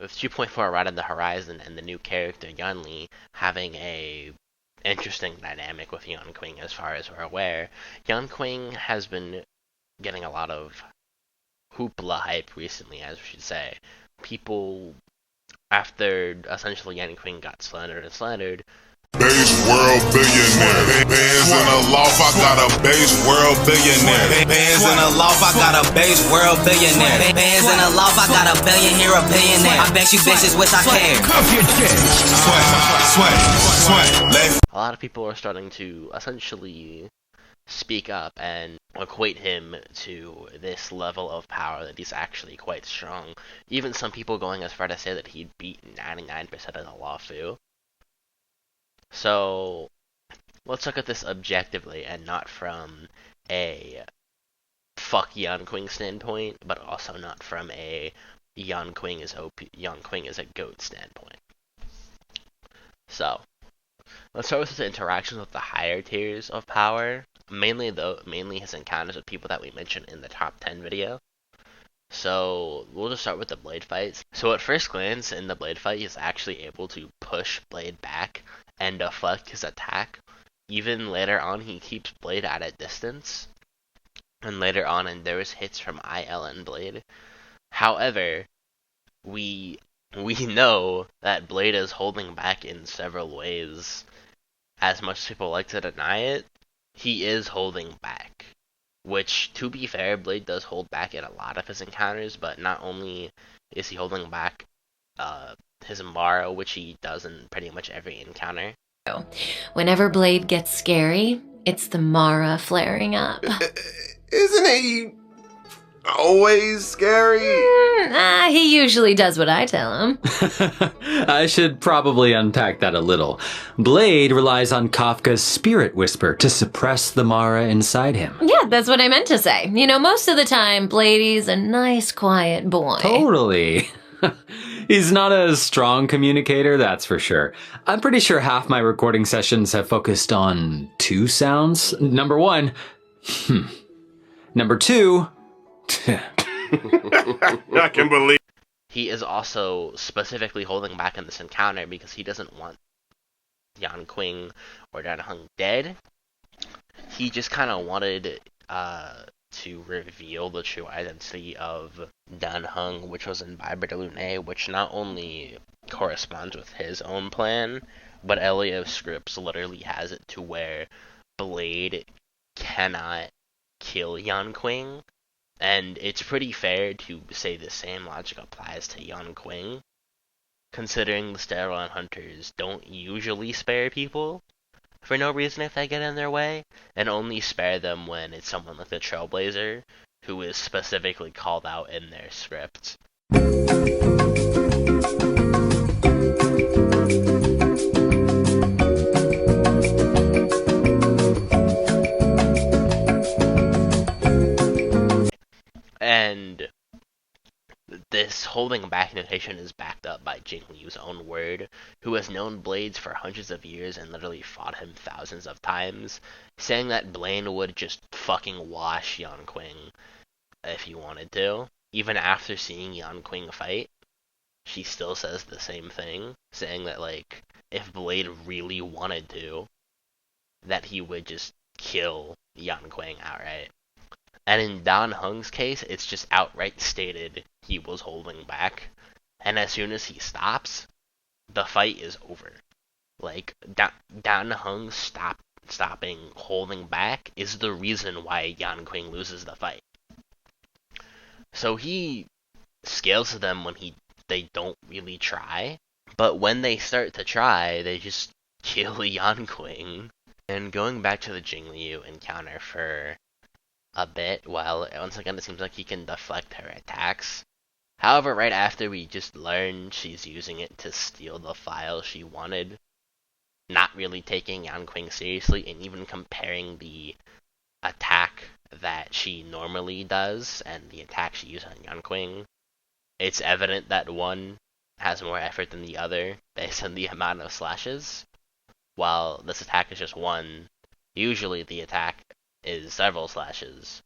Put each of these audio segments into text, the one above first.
with 2.4 right on the horizon and the new character Yanli having a interesting dynamic with Yanqing as far as we're aware, Yanqing has been getting a lot of hoopla hype recently, as we should say. People, after essentially Yanqing got slandered and slandered, Base world billionaire. Bands in a loft, I got a base world billionaire. Bands in a loft, I got a base world billionaire. Bands in a loft, I got a billion here, a billionaire. I bet you bitches wish I cared. Sweat. a lot of people are starting to essentially speak up and equate him to this level of power that he's actually quite strong. Even some people going as far to say that he'd beat 99% of the Lawfu. So, let's look at this objectively and not from a fuck Yanqing standpoint, but also not from a Yanqing is a GOAT standpoint. So, let's start with his interactions with the higher tiers of power, mainly his encounters with people that we mentioned in the top 10 video. So, we'll just start with the Blade fights. So at first glance, in the Blade fight, he's actually able to push Blade back and deflect his attack. Even later on, he keeps Blade at a distance. And later on, and there is hits from IL and Blade. However, we know that Blade is holding back in several ways. As much as people like to deny it, he is holding back. Which, to be fair, Blade does hold back in a lot of his encounters, but not only is he holding back his Mara, which he does in pretty much every encounter. Whenever Blade gets scary, it's the Mara flaring up. Isn't he always scary? He usually does what I tell him. I should probably unpack that a little. Blade relies on Kafka's spirit whisper to suppress the Mara inside him. Yeah, that's what I meant to say. You know, most of the time, Bladey's a nice, quiet boy. Totally. He's not a strong communicator, that's for sure. I'm pretty sure half my recording sessions have focused on 2 sounds. Number 1, Number 2, I can believe. He is also specifically holding back in this encounter because he doesn't want Yanqing or Danheng dead. He just kind of wanted to reveal the true identity of Danheng, which was in Biber de Lune, which not only corresponds with his own plan, but Elia's scripts literally has it to where Blade cannot kill Yanqing, and it's pretty fair to say the same logic applies to Yanqing, considering the Sterile Hunters don't usually spare people for no reason if they get in their way, and only spare them when it's someone like the Trailblazer, who is specifically called out in their script. And this holding back notation is backed up by Jing Liu's own word, who has known Blades for hundreds of years and literally fought him thousands of times, saying that Blade would just fucking wash Yanqing if he wanted to. Even after seeing Yanqing fight, she still says the same thing, saying that, like, if Blade really wanted to, that he would just kill Yanqing outright. And in Dan Heng's case, it's just outright stated he was holding back. And as soon as he stops, the fight is over. Like, Dan Heng stopping holding back is the reason why Yanqing loses the fight. So he scales to them when they don't really try. But when they start to try, they just kill Yanqing. And going back to the Jingliu encounter for a bit, while once again it seems like he can deflect her attacks. However, right after we just learned she's using it to steal the file she wanted, not really taking Yanqing seriously, and even comparing the attack that she normally does and the attack she used on Yanqing, it's evident that one has more effort than the other based on the amount of slashes. While this attack is just one, usually the attack is several slashes.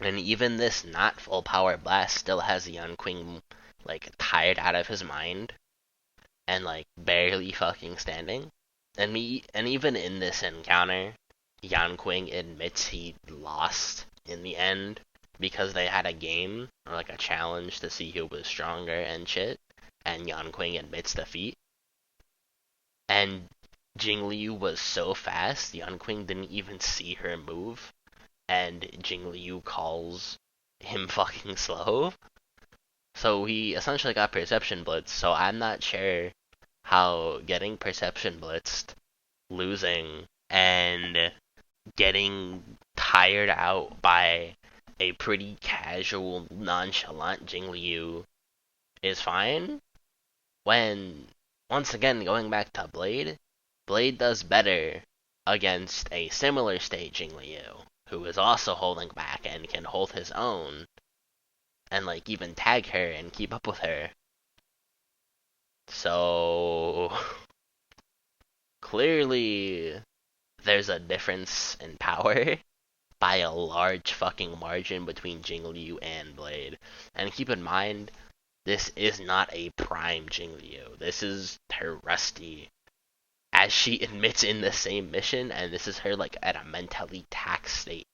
And even this not full power blast still has Yanqing like tired out of his mind and like barely fucking standing. And even in this encounter, Yanqing admits he lost in the end because they had a game or like a challenge to see who was stronger and shit, and Yanqing admits defeat. And Jingliu was so fast, Yanqing didn't even see her move, and Jingliu calls him fucking slow. So he essentially got perception blitzed, so I'm not sure how getting perception blitzed, losing, and getting tired out by a pretty casual, nonchalant Jingliu is fine, when, once again, going back to Blade, Blade does better against a similar state Jingliu, who is also holding back and can hold his own, and like even tag her and keep up with her. So clearly there's a difference in power by a large fucking margin between Jingliu and Blade. And keep in mind, this is not a prime Jingliu. This is her rusty, as she admits in the same mission, and this is her like at a mentally taxed state.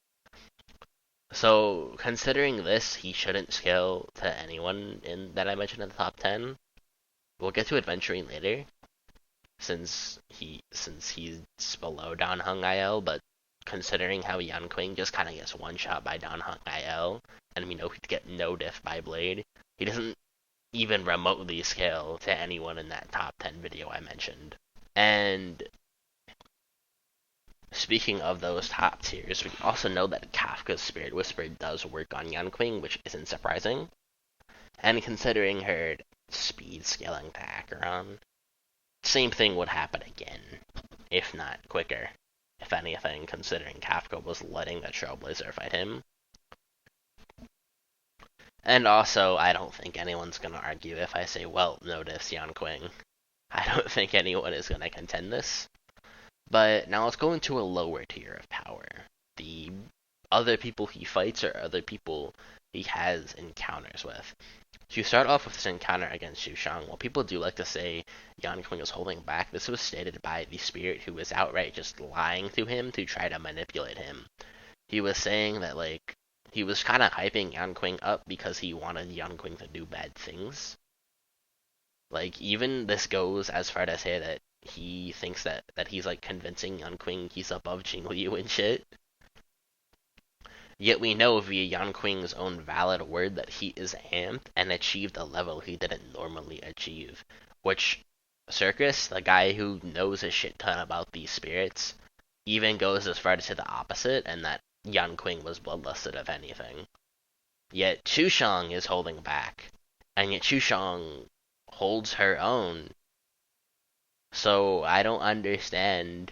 So considering this, he shouldn't scale to anyone in that I mentioned in the top 10. We'll get to adventuring later, since he's below Dan Hung Il, but considering how Yanqing just kind of gets one shot by Dan Hung Il, and we know he'd get no diff by Blade, he doesn't even remotely scale to anyone in that top 10 video I mentioned. And speaking of those top tiers, we also know that Kafka's Spirit Whisper does work on Yanqing, which isn't surprising. And considering her speed scaling to Acheron, same thing would happen again, if not quicker, if anything, considering Kafka was letting the Trailblazer fight him. And also, I don't think anyone's going to argue if I say, well, notice Yanqing. I don't think anyone is going to contend this. But now let's go into a lower tier of power. The other people he fights or other people he has encounters with. To start off with this encounter against Xushang, while people do like to say Yanqing is holding back, this was stated by the spirit who was outright just lying to him to try to manipulate him. He was saying that, like, he was kind of hyping Yanqing up because he wanted Yanqing to do bad things. Like, even this goes as far to say that he thinks that he's, like, convincing Yanqing he's above Jingliu and shit. Yet we know via Yanqing's own valid word that he is amped and achieved a level he didn't normally achieve. Which, Circus, the guy who knows a shit ton about these spirits, even goes as far to say the opposite, and that Yanqing was bloodlusted if anything. Yet Xushang is holding back, and yet Xushang holds her own. So I don't understand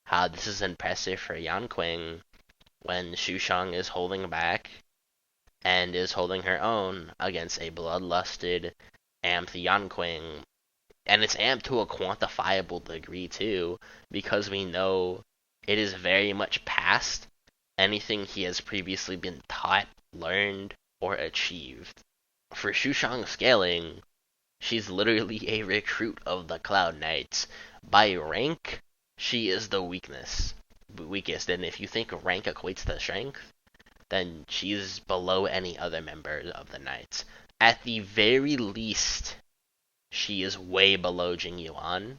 how this is impressive for Yanqing when Xushang is holding back and is holding her own against a bloodlusted, amped Yanqing. And it's amped to a quantifiable degree too, because we know it is very much past anything he has previously been taught, learned, or achieved. For Xushang scaling, she's literally a recruit of the Cloud Knights. By rank, she is the weakest. And if you think rank equates to strength, then she's below any other member of the Knights. At the very least, she is way below Jing Yuan.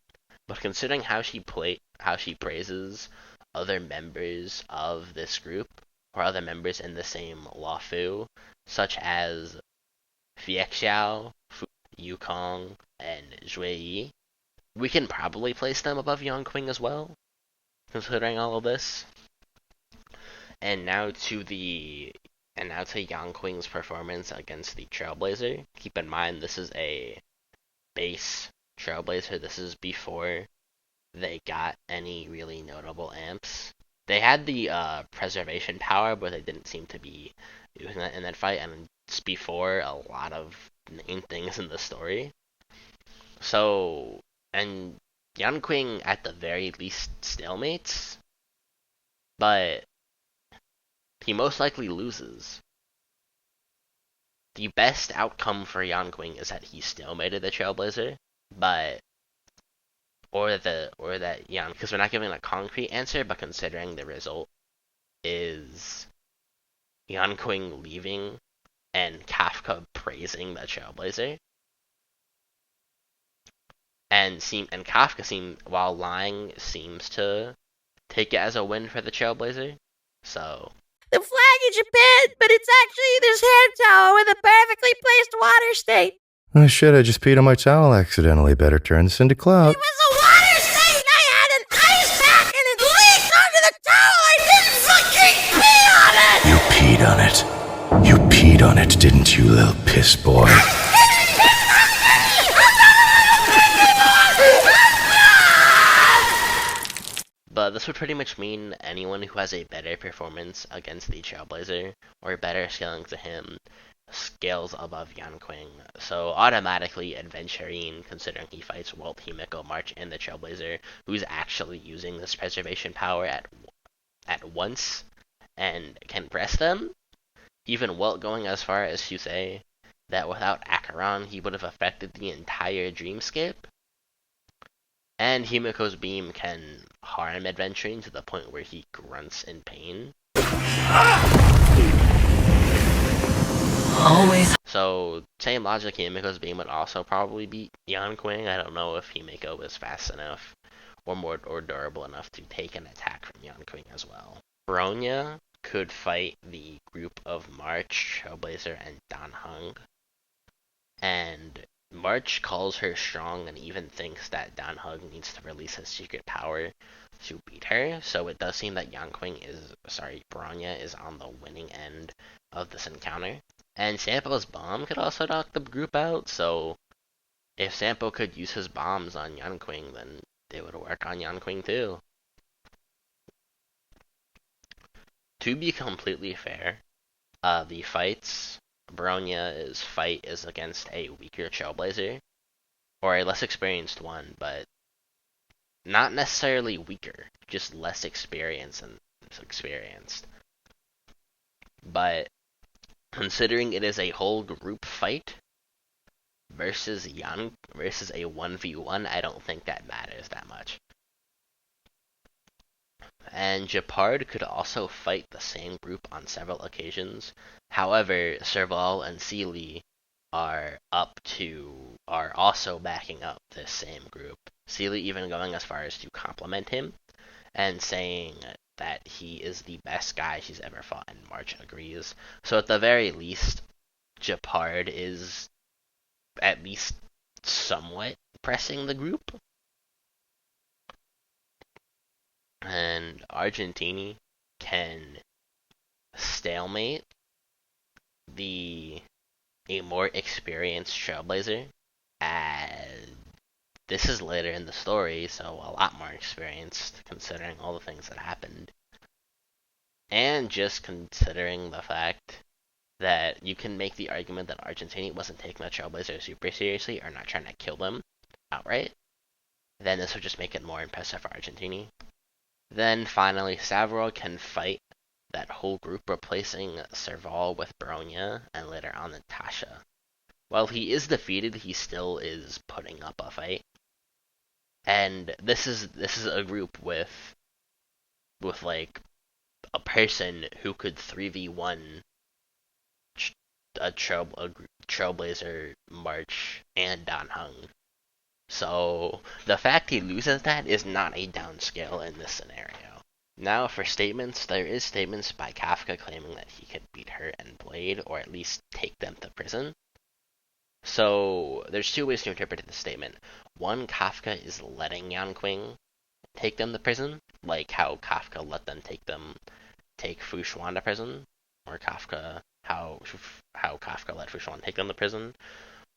But considering how she praises other members of this group, or other members in the same Luofu, such as Fiexiao, Yukong, and Zhuiyi, we can probably place them above Yanqing as well, considering all of this. And now to Yanqing's performance against the Trailblazer. Keep in mind, this is a base Trailblazer. This is before they got any really notable amps. They had the preservation power, but they didn't seem to be using that in that fight, and it's before a lot of main things in the story. So, and Yanqing at the very least stalemates, but he most likely loses. the best outcome for Yanqing is that he stalemated the Trailblazer, but or that Yan, because we're not giving a concrete answer, but considering the result is Yanqing leaving and Kafka praising the Trailblazer, and Kafka while lying seems to take it as a win for the Trailblazer. So The flag in Japan, but it's actually this hand towel with a perfectly placed water stain. Oh shit, I just peed on my towel accidentally. Better turn this into cloud. It was a water stain! I had an ice pack and it leaked onto the towel! I didn't fucking pee on it! You peed on it. You peed on it, didn't you, little piss boy? But this would pretty much mean anyone who has a better performance against the Trailblazer, or better scaling to him, scales above Yanqing. So automatically Adventurine, considering he fights Walt, Himiko, March, and the Trailblazer, who's actually using this preservation power at once, and can press them. Even Walt going as far as to say that without Acheron he would have affected the entire dreamscape. And Himiko's beam can harm Adventurine to the point where he grunts in pain. Always. So, same logic, Himiko's beam would also probably beat Yanqing. I don't know if Himiko is fast enough or durable enough to take an attack from Yanqing as well. Bronya could fight the group of March, Trailblazer, and Danheng. And March calls her strong and even thinks that Danheng needs to release his secret power to beat her, so it does seem that Bronya is on the winning end of this encounter. And Sampo's bomb could also knock the group out, so if Sampo could use his bombs on Yanqing, then it would work on Yanqing too. To be completely fair, the fights, Bronya's fight is against a weaker Trailblazer, or a less experienced one, but not necessarily weaker, just less experienced. But considering it is a whole group fight versus a 1v1, I don't think that matters that much. And Japard could also fight the same group on several occasions. However, Serval and Sealy are also backing up this same group. Sealy even going as far as to compliment him and saying that he is the best guy she's ever fought, and March agrees. So at the very least, Japard is at least somewhat pressing the group. And Argentini can stalemate a more experienced Trailblazer. This is later in the story, so a lot more experienced considering all the things that happened. And just considering the fact that you can make the argument that Argentini wasn't taking the Trailblazer super seriously or not trying to kill them outright, then this would just make it more impressive for Argentini. Then finally, Savro can fight that whole group, replacing Serval with Bronya and later on Natasha. While he is defeated, he still is putting up a fight. And this is a group with like a person who could 3v1 a Trailblazer, March, and Danheng. So the fact he loses that is not a downscale in this scenario. Now for statements, there is statements by Kafka claiming that he could beat her and Blade, or at least take them to prison. So there's two ways to interpret this statement. One, Kafka is letting Yanqing take them to prison, like how Kafka let them take Fu Xuan to prison, or how Kafka let Fu Xuan take them to prison.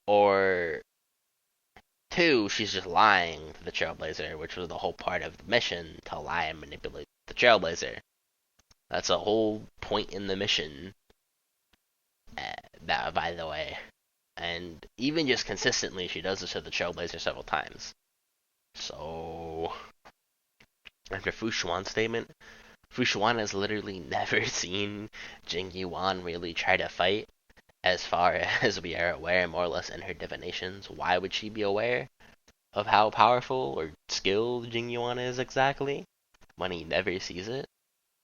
Or two, she's just lying to the Trailblazer, which was the whole part of the mission, to lie and manipulate the Trailblazer. That's a whole point in the mission, that, by the way. And even just consistently, she does this to the Trailblazer several times. So, after Fu Xuan's statement, Fu Xuan has literally never seen Jing Yuan really try to fight, as far as we are aware, more or less in her divinations, why would she be aware of how powerful or skilled Jing Yuan is exactly when he never sees it?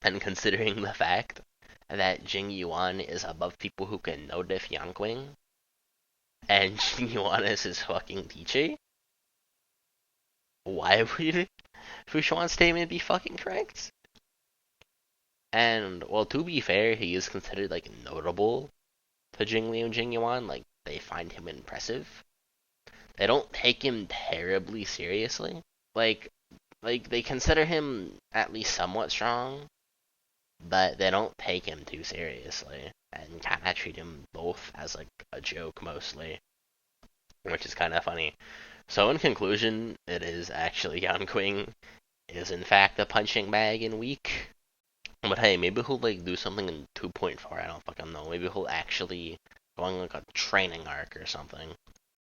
And considering the fact that Jing Yuan is above people who can know diff Yanqing, and Jing Yuan is his fucking teacher, why would Fu Xuan's statement be fucking correct? And, well, to be fair, he is considered, like, notable to Jing Liu and Jing Yuan. Like, they find him impressive. They don't take him terribly seriously. Like, they consider him at least somewhat strong, but they don't take him too seriously, and kind of treat him both as, like, a joke, mostly, which is kind of funny. So, in conclusion, it is actually Yanqing is, in fact, a punching bag and weak. But hey, maybe he'll, like, do something in 2.4, I don't fucking know. Maybe he'll actually go on, like, a training arc or something.